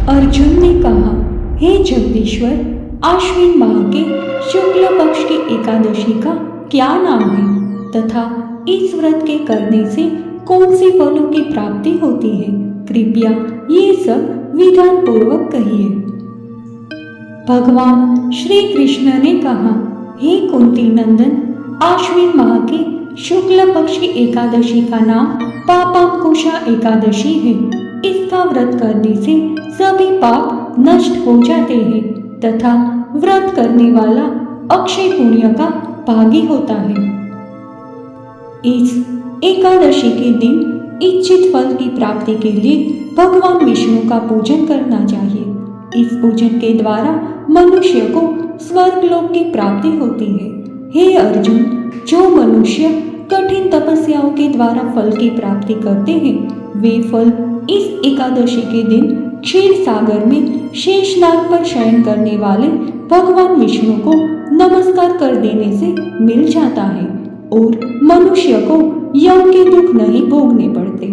अर्जुन ने कहा, हे जगदीश्वर, आश्विन माह के शुक्ल पक्ष की एकादशी का क्या नाम है तथा इस व्रत के करने से कौन से फलों की प्राप्ति होती है? कृपया ये सब विधान पूर्वक कहिए। भगवान श्री कृष्ण ने कहा, हे कुंती नंदन, आश्विन माह के शुक्ल पक्ष की एकादशी का नाम पापांकुशा एकादशी है। इसका व्रत करने से सभी पाप नष्ट हो जाते हैं तथा व्रत करने वाला अक्षय पुण्य का भागी होता है। इस एकादशी के दिन इच्छित फल की प्राप्ति के लिए भगवान विष्णु का पूजन करना चाहिए। इस पूजन के द्वारा मनुष्य को स्वर्गलोक की प्राप्ति होती है। हे अर्जुन, जो मनुष्य कठिन तपस्याओं के द्वारा फल की प्राप्ति करते हैं, वे फल इस एकादशी के दिन क्षीर सागर में शेषनाग पर शयन करने वाले भगवान विष्णु को नमस्कार कर देने से मिल जाता है और मनुष्य को यम के दुख नहीं भोगने पड़ते।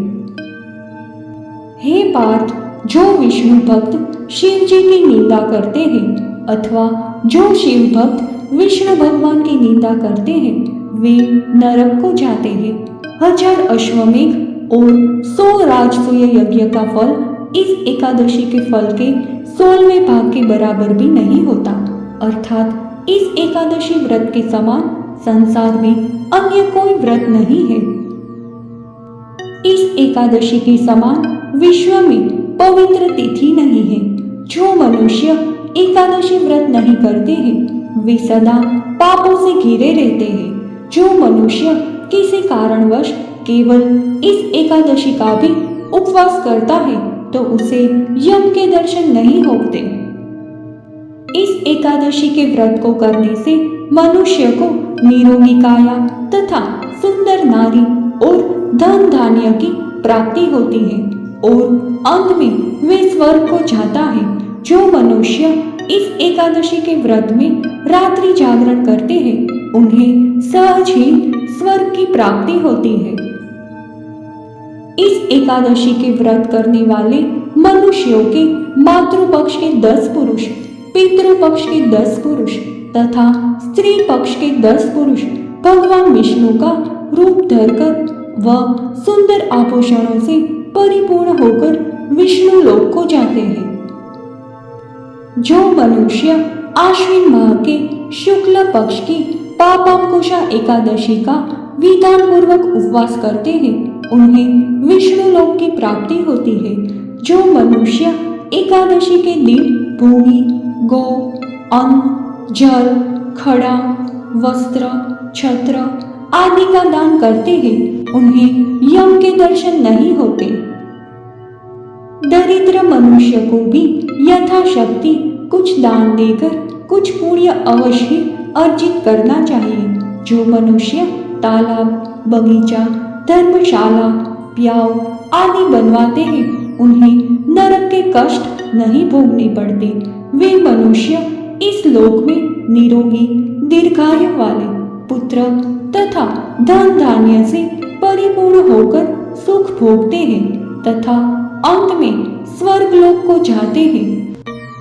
हे पार्थ, जो विष्णु भक्त शिव जी की निंदा करते हैं अथवा जो शिव भक्त विष्णु भगवान की निंदा करते हैं, वे नरक को जाते हैं। 1000 अश्वमेघ और 100 राजसूय यज्ञ का फल इस एकादशी के फल के 16वें भाग के बराबर भी नहीं होता। अर्थात इस एकादशी व्रत के समान संसार में अन्य कोई व्रत नहीं है। इस एकादशी के समान विश्व में पवित्र तिथि नहीं है। जो मनुष्य एकादशी व्रत नहीं करते हैं, वे सदा पापों से घिरे रहते हैं। जो मनुष्य किसी कारणवश केवल इस एकादशी का भी उपवास करता है, तो उसे यम के दर्शन नहीं होते। इस एकादशी के व्रत को करने से मनुष्य को निरोगी काया तथा सुंदर नारी और धन धान्य की प्राप्ति होती है और अंत में वे स्वर्ग को जाता है। जो मनुष्य इस एकादशी के व्रत में रात्रि जागरण करते हैं, उन्हें सहज ही स्वर्ग की प्राप्ति होती है। इस एकादशी के व्रत करने वाले मनुष्यों के मातृपक्ष के 10 पुरुष, पितृपक्ष के 10 पुरुष तथा स्त्री पक्ष के 10 पुरुष भगवान विष्णु का रूप धरकर व सुंदर आभूषणों से परिपूर्ण होकर विष्णु लोक को जाते हैं। जो मनुष्य आश्विन माह के शुक्ल पक्ष की पापांकुशा एकादशी का विधान पूर्वक उपवास करते हैं, उन्हें विष्णु लोक की प्राप्ति होती है। जो मनुष्य एकादशी के दिन भूमि, गौ, अन्न, जल, खड़ा, वस्त्र, छत्र आदि का दान करते हैं, उन्हें यम के दर्शन नहीं होते। दरिद्र मनुष्य को भी यथाशक्ति कुछ दान देकर कुछ पुण्य अवश्य अर्जित करना चाहिए। जो मनुष्य तालाब, बगीचा, धर्मशाला, प्याऊ आदि बनवाते हैं, उन्हें नरक के कष्ट नहीं भोगने पड़ते। वे मनुष्य इस लोक में निरोगी, दीर्घायु वाले पुत्र तथा धन धान्य से परिपूर्ण होकर सुख भोगते हैं तथा अंत में स्वर्ग लोक को जाते हैं।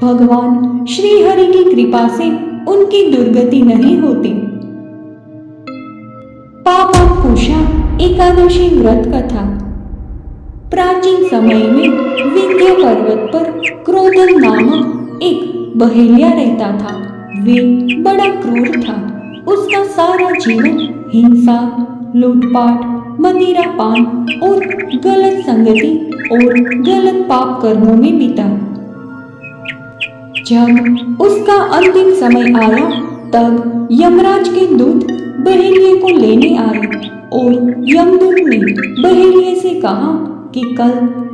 भगवान श्री हरि की कृपा से उनकी दुर्गति नहीं होती। पापांकुशा एकादशी व्रत कथा। प्राचीन समय में विंध्य पर्वत पर क्रोधन नामक एक बहेलिया रहता था। वे बड़ा क्रूर था। उसका सारा जीवन हिंसा, लूटपाट, मदिरापान और गलत संगति और गलत पाप कर्मों में बीता। जब उसका अंतिम समय आया, तब यमराज के दूत बहेलिये को लेने आए और यमदूत ने बहेलिये से कहा कि कल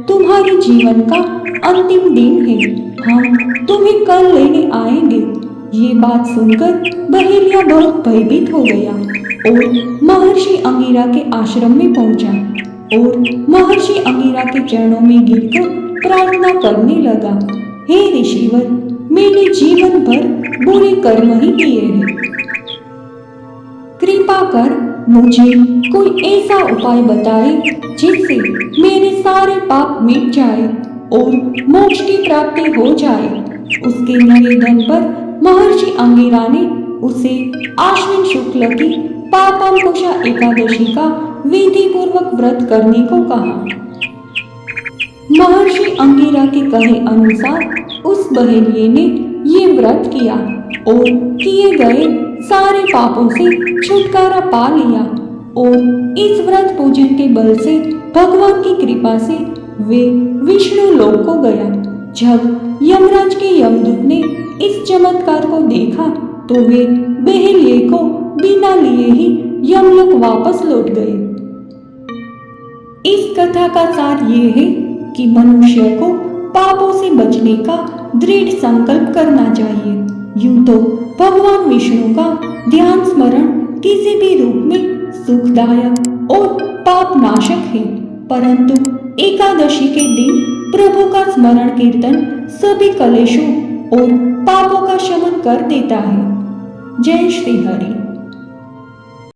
तुम्हारे जीवन का अंतिम दिन है, हम तुम्हें कल लेने आएंगे। ये बात सुनकर बहेलिया बहुत भयभीत हो गया और महर्षि अंगिरा के आश्रम में पहुंचा और महर्षि अंगिरा के चरणों में गिरकर प्रार्थना करने लगा, हे ऋषिवर, मैंने जीवन भर बुरे कर्म ही किए हैं। कृपा कर मुझे कोई ऐसा उपाय बताए जिससे मेरे सारे पाप मिट जाए और मोक्ष की प्राप्ति हो जाए। उसके निवेदन पर महर्षि अंगिरा ने उसे आश्विन शुक्ल की पापांकुशा एकादशी का विधि पूर्वक व्रत करने को कहा। महर्षि अंगिरा के कहे अनुसार उस बहेलिये ने ये व्रत किया और किए गए सारे पापों से छुटकारा पा लिया और इस व्रत पूजन के बल से भगवान की कृपा से वे विष्णु लोक को गया। जब यमराज के यमदूत ने इस चमत्कार को देखा तो वे बहेलिये को बिना लिए ही यमलोक वापस लौट गए। इस कथा का सार ये है कि मनुष्य को पापों से बचने का दृढ़ संकल्प करना चाहिए। यूं तो भगवान विष्णु का ध्यान स्मरण किसी भी रूप में सुखदायक और पाप नाशक है, परंतु एकादशी के दिन प्रभु का स्मरण कीर्तन सभी कलेशों और पापों का शमन कर देता है। जय श्री हरि।